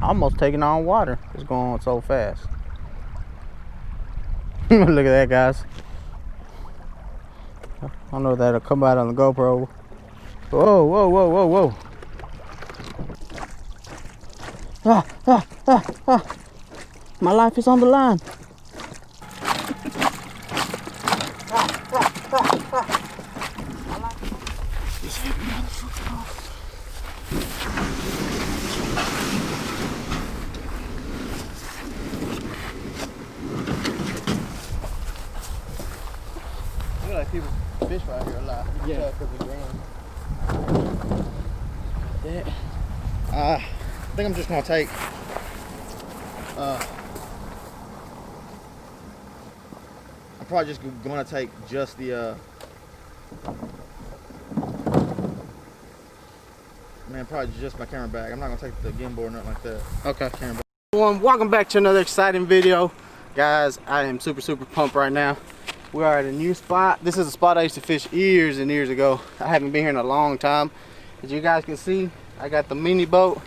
almost taking on water. It's going so fast. Look at that, guys. I don't know if that'll come out on the GoPro. Whoa, whoa, whoa, whoa, whoa. Ah, ah, ah, ah. My life is on the line. Like people fish right here a lot. Yeah. Yeah. I think I'm just gonna take I'm probably just gonna take just the probably just my camera bag. I'm not gonna take the gimbal or nothing like that. Okay. Camera bag. Welcome back to another exciting video. Guys, I am super pumped right now. We are at a new spot. This is a spot I used to fish years and years ago. I haven't been here in a long time. As you guys can see, I got the mini boat,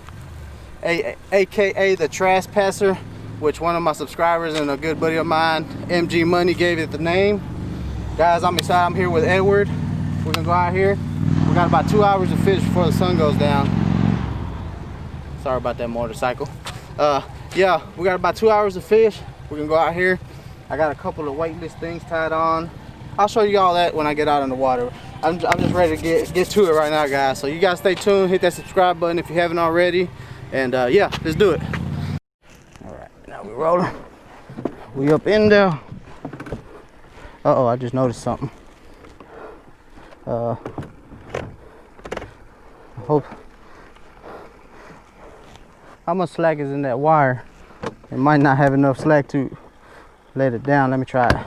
aka the trespasser, which one of my subscribers and a good buddy of mine, MG Money, gave it the name. Guys, I'm excited. I'm here with Edward. We're gonna go out here. We got about 2 hours to fish before the sun goes down. Sorry about that motorcycle. Yeah, we got about 2 hours to fish. We're gonna go out here. I got a couple of weightless things tied on. I'll show you all that when I get out in the water. I'm just ready to get to it right now, guys. So you guys stay tuned, hit that subscribe button if you haven't already. And yeah, let's do it. All right, now we're rolling. We up in there. Uh-oh, I just noticed something. I hope. How much slack is in that wire? It might not have enough slack to let it down. Let me try it.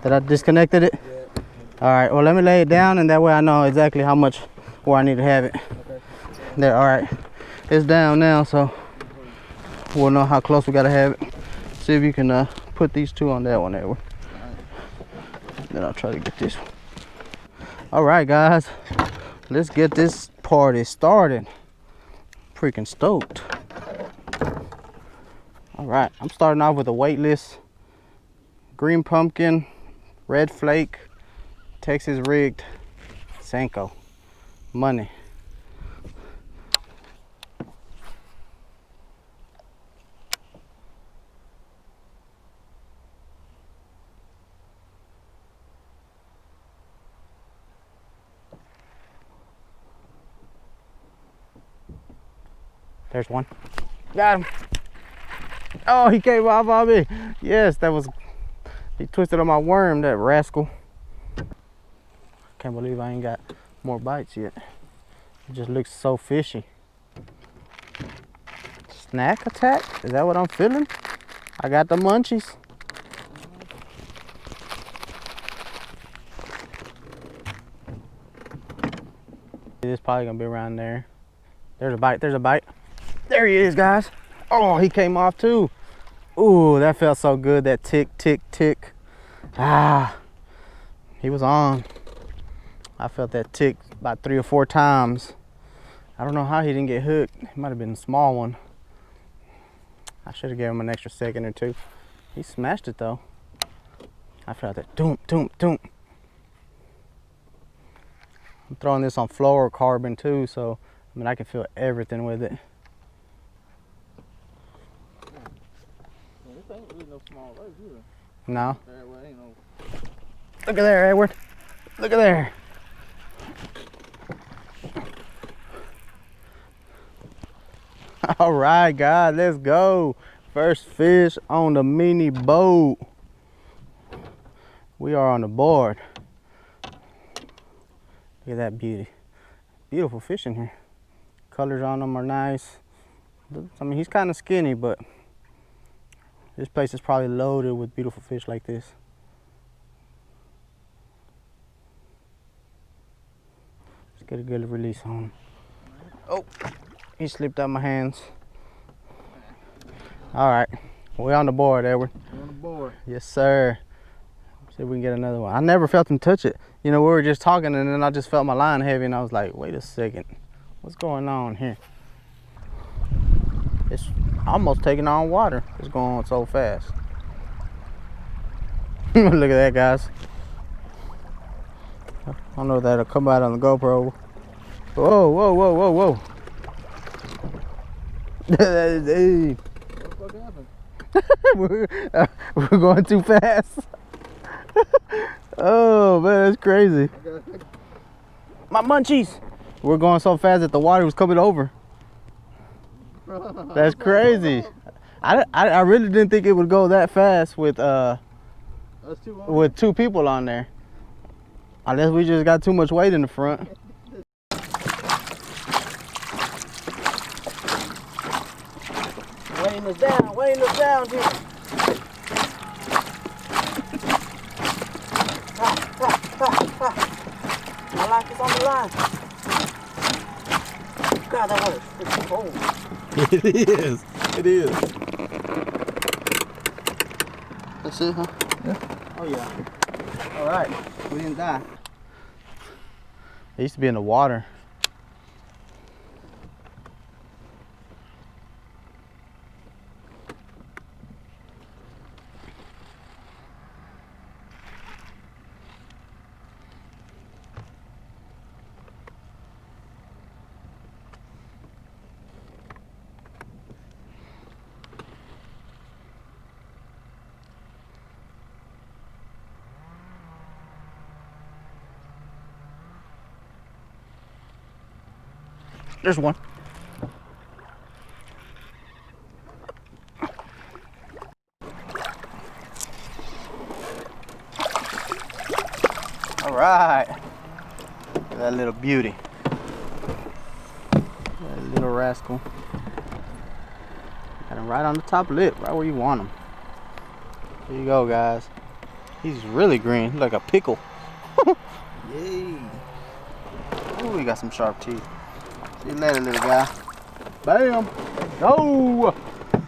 Did I disconnected it? Yeah. All right, well, let me lay it down, and that way I know exactly how much where I need to have it. Okay. There, all right. It's down now, so we'll know how close we gotta have it. See if you can put these two on that one there. Right. Then I'll try to get this one. All right, guys, let's get this party started. Freaking stoked. All right, I'm starting off with a weightless green pumpkin, red flake, Texas rigged SANK money. There's one. Got him. Oh, he came off on me. Yes, that was, he twisted on my worm, that rascal. Can't believe I ain't got more bites yet. It just looks so fishy. Snack attack? Is that what I'm feeling? I got the munchies. It's probably gonna be around there. There's a bite, there's a bite. There he is, guys. Oh, he came off too. Ooh, that felt so good, that tick, tick, tick. Ah, he was on. I felt that tick about 3 or 4 times. I don't know how he didn't get hooked. It might have been a small one. I should have given him an extra second or two. He smashed it though. I felt that doom, doom, doom. I'm throwing this on fluorocarbon too, so I mean I can feel everything with it. This ain't really no small legs either. No. Look at there, Edward. Look at there. All right, guys, let's go. First fish on the mini boat. We are on the board. Look at that beauty. Beautiful fish in here. Colors on them are nice. I mean, he's kind of skinny, but this place is probably loaded with beautiful fish like this. Let's get a good release on him. Oh, he slipped out my hands. All right, we're on the board, Edward. We're on the board. Yes, sir. See if we can get another one. I never felt him touch it. You know, we were just talking, and then I just felt my line heavy, and I was like, wait a second. What's going on here? It's almost taking on water. It's going so fast. Look at that, guys. I don't know if that'll come out on the GoPro. Whoa, whoa, whoa, whoa, whoa. Hey. What the fuck happened? We're going too fast. Oh man, that's crazy. My munchies. We're going so fast that the water was coming over. That's crazy. I really didn't think it would go that fast with two people on there. Unless we just got too much weight in the front. Weighing us down here. My life is on the line. God, that water is freaking cold. It is. It is. That's it, huh? Yeah. Oh yeah. All right. We didn't die. It used to be in the water. There's one. All right. That little beauty. That little rascal. Got him right on the top lip, right where you want him. There you go, guys. He's really green, he's like a pickle. Yay. Ooh, we got some sharp teeth. See you later, little guy. Bam! Go!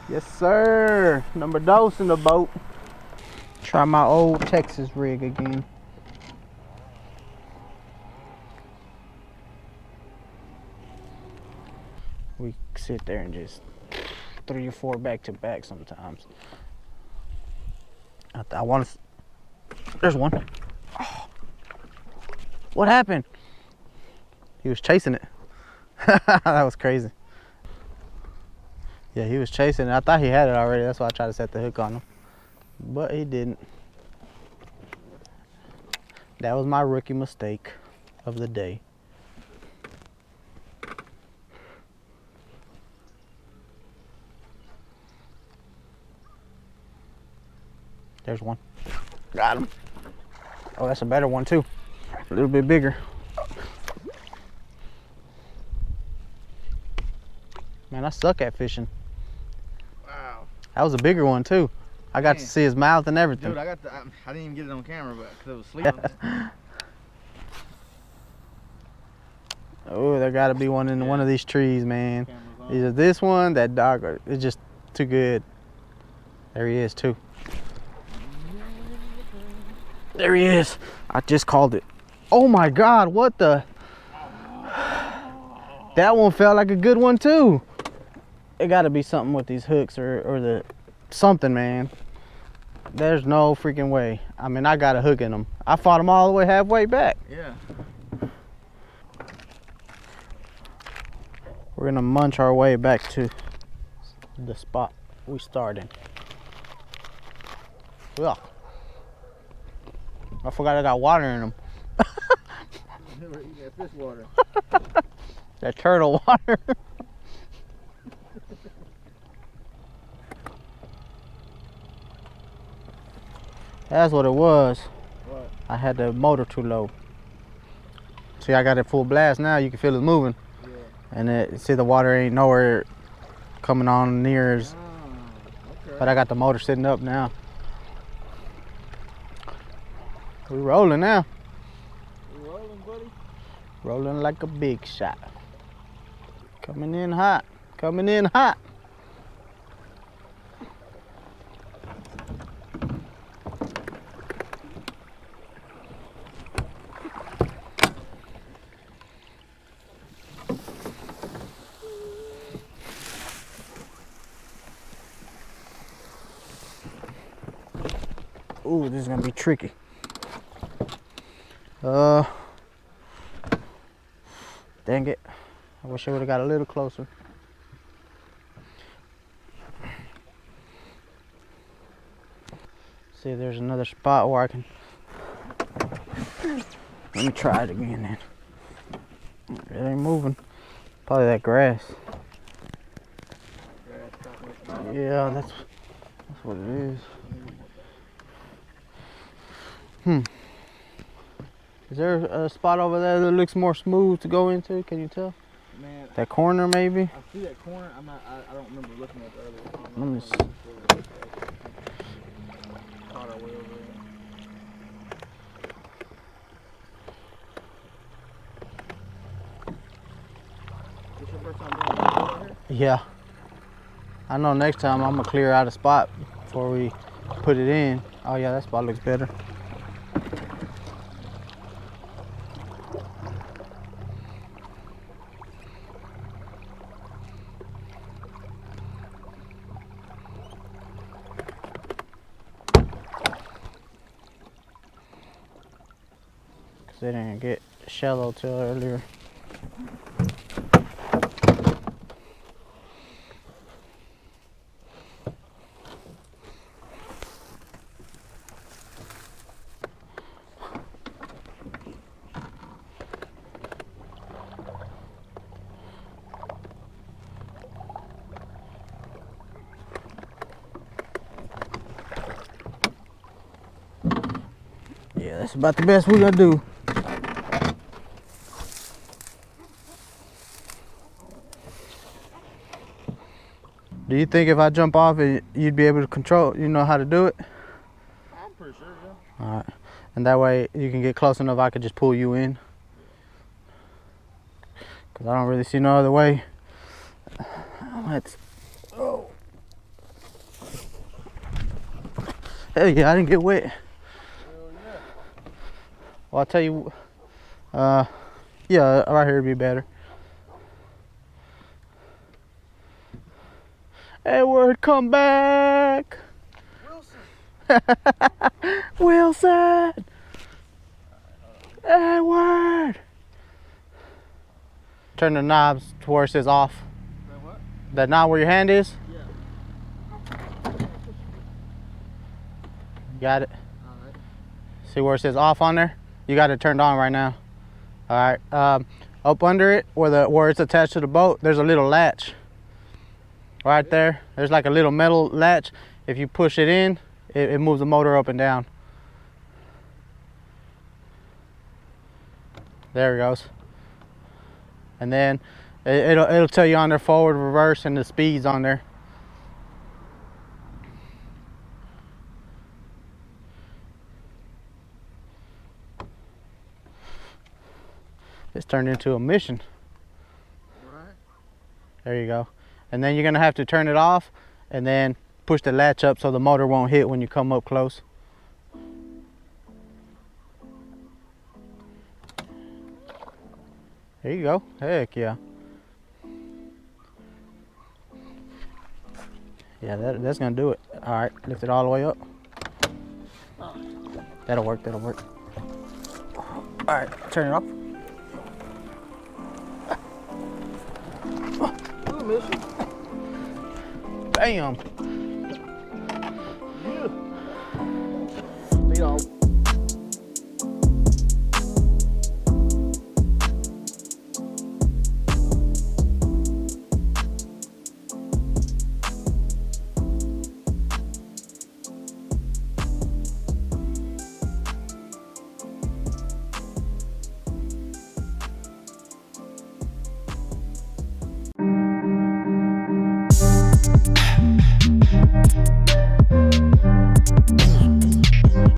Yes, sir. Number dos in the boat. Try my old Texas rig again. We sit there and just 3 or 4 back to back sometimes. I want to. There's one. Oh. What happened? He was chasing it. That was crazy. Yeah, he was chasing it. I thought he had it already. That's why I tried to set the hook on him. But he didn't. That was my rookie mistake of the day. There's one. Got him. Oh, that's a better one too. A little bit bigger. Man, I suck at fishing. Wow. That was a bigger one too. I got to see his mouth and everything. Dude, I didn't even get it on camera, but because it was sleeping. Oh, there got to be one in one of these trees, man. Either this one, that dog, or it's just too good. There he is too. There he is. I just called it. Oh my God, what the? That one felt like a good one too. It got to be something with these hooks or the something, man. There's no freaking way. I mean, I got a hook in them. I fought them all the way halfway back. Yeah. We're gonna munch our way back to the spot we started. Ugh. I forgot I got water in them. Never eat that fish water. That turtle water. That's what it was. What? I had the motor too low. See, I got it full blast now. You can feel it moving. Yeah. And see, the water ain't nowhere coming on near as. Okay. But I got the motor sitting up now. We rolling now. We rolling, buddy. Rolling like a big shot. Coming in hot. Coming in hot. Ooh, this is gonna be tricky. Dang it. I wish I would have got a little closer. See if there's another spot where I can. Let me try it again then. It ain't moving. Probably that grass. Yeah, that's what it is. Is there a spot over there that looks more smooth to go into? Can you tell? Man, that corner maybe? I see that corner. I don't remember looking at the other one. Let me see. Caught our way over there. This your first time doing that over here? Yeah. I know next time I'm gonna clear out a spot before we put it in. Oh yeah, that spot looks better. Cause they didn't get shallow till earlier. Yeah, that's about the best we're gonna do. Do you think if I jump off it, you'd be able to control, you know how to do it? I'm pretty sure, yeah. All right. And that way you can get close enough I could just pull you in. Cause I don't really see no other way. Let's, oh. Hell yeah, I didn't get wet. Hell yeah. Well, I'll tell you, yeah, right here would be better. Edward, come back! Wilson! Wilson! Edward! Turn the knobs to where it says off. That what? That knob where your hand is? Yeah. Got it? Alright. See where it says off on there? You got it turned on right now. All right. Up under it, where it's attached to the boat, there's a little latch. Right there. There's like a little metal latch. If you push it in, it moves the motor up and down. There it goes. And then it'll tell you on there forward, reverse, and the speeds on there. It's turned into a mission. Right. There you go. And then you're gonna have to turn it off and then push the latch up so the motor won't hit when you come up close. There you go. Heck yeah. Yeah, that's gonna do it. All right, lift it all the way up. That'll work, that'll work. All right, turn it off. Ooh, mission. Bam.